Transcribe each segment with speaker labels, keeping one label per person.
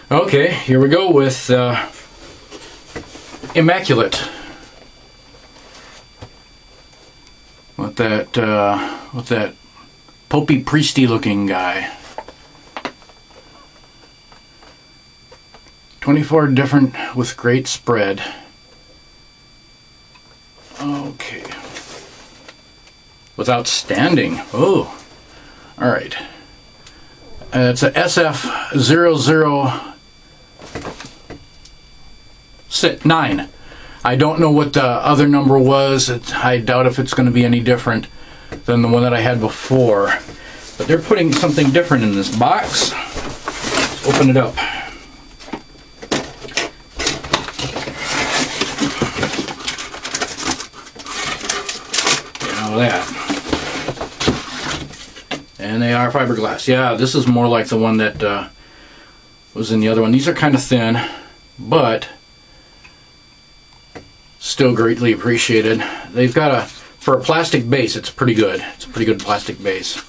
Speaker 1: Okay, here we go with Immaculate. With that Popey Priesty looking guy. 24 different with great spread. Okay. With outstanding. Oh, all right. It's a SF009. I don't know what the other number was. I doubt if it's going to be any different than the one that I had before. But they're putting something different in this box. Let's open it up. That. And they are fiberglass. Yeah, this is more like the one that was in the other one. These are kind of thin, but still greatly appreciated. They've got for a plastic base, it's pretty good. It's a pretty good plastic base.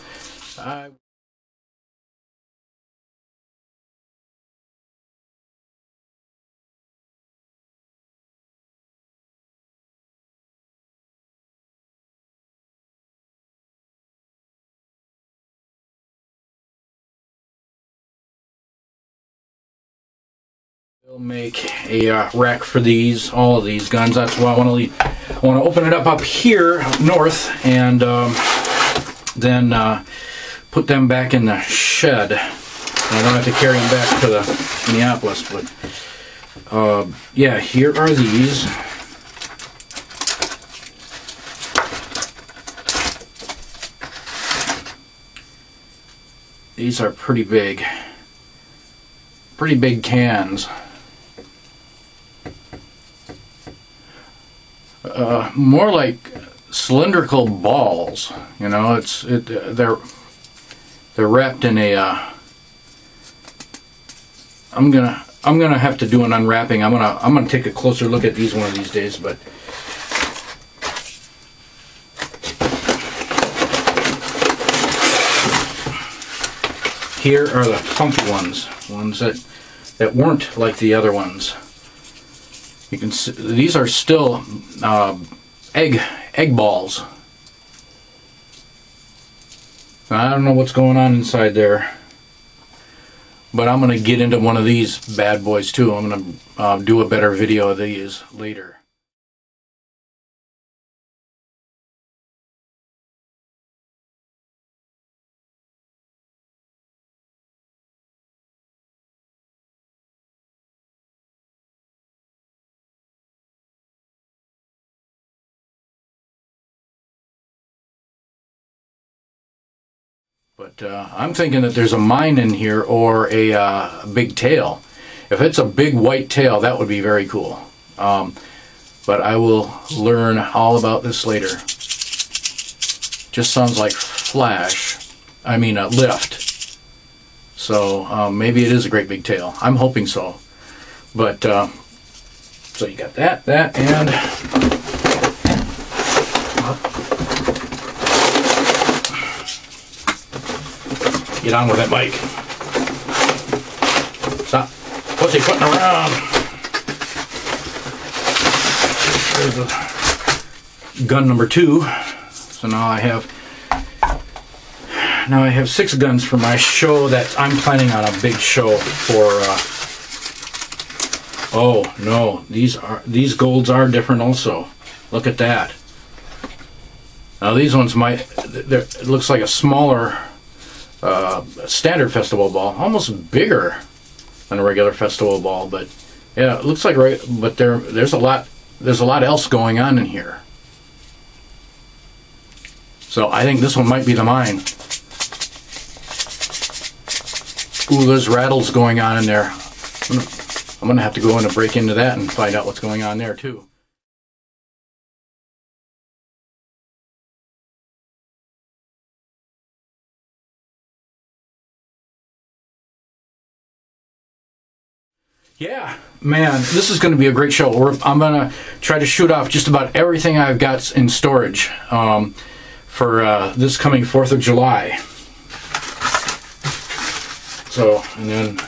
Speaker 1: We'll make a rack for these, all of these guns. That's why I want to open it up here north, and then put them back in the shed. And I don't have to carry them back to the Minneapolis. But yeah, here are these. These are pretty big cans. More like cylindrical balls, you know. They're wrapped in a. I'm gonna have to do an unwrapping. I'm gonna take a closer look at these one of these days. But here are the funky ones that weren't like the other ones. You can see these are still egg balls. I don't know what's going on inside there, but I'm going to get into one of these bad boys too. I'm going to do a better video of these later. But I'm thinking that there's a mine in here, or a big tail. If it's a big white tail, that would be very cool. But I will learn all about this later. Just sounds like lift. So maybe it is a great big tail. I'm hoping so. But so you got that, and get on with it, Mike. Stop pussyfooting around. There's gun number 2. So now I have 6 guns for my show that I'm planning on, a big show for. Oh no, these golds are different also. Look at that. Now these ones it looks like a smaller standard festival ball, almost bigger than a regular festival ball, but yeah, it looks like but there's a lot else going on in here. So I think this one might be the mine. Ooh, there's rattles going on in there. I'm gonna have to go in and break into that and find out what's going on there too. Yeah, man, this is going to be a great show. I'm going to try to shoot off just about everything I've got in storage for this coming 4th of July. So, and then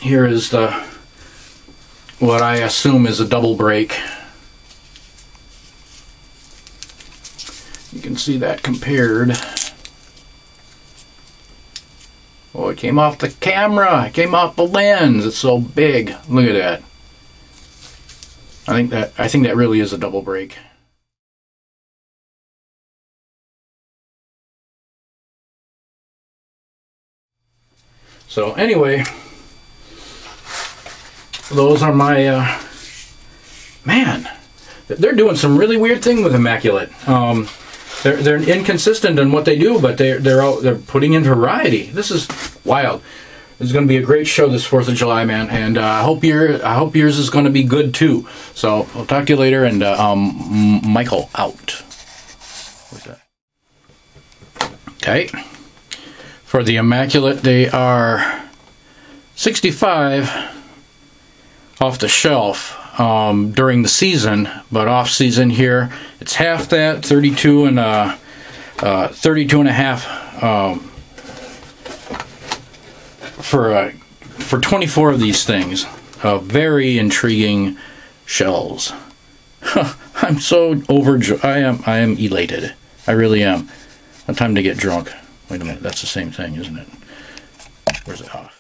Speaker 1: here is the what I assume is a double break. You can see that compared. Oh, it came off the camera. It came off the lens. It's so big. Look at that. I think that really is a double break. So anyway, those are my man. They're doing some really weird thing with Immaculate. They're inconsistent in what they do, but they're putting in variety. This is wild. This is going to be a great show this 4th of July, man, and I hope yours is going to be good too. So I'll talk to you later, and Michael out. What's that? Okay. For the Immaculate, they are 65 off the shelf during the season, but off season here it's half that, 32 and 32 and a half for 24 of these things. Very intriguing shells. I'm so overjoyed. I am elated. I really am. Time to get drunk. Wait a minute, that's the same thing, isn't it? Where's it off?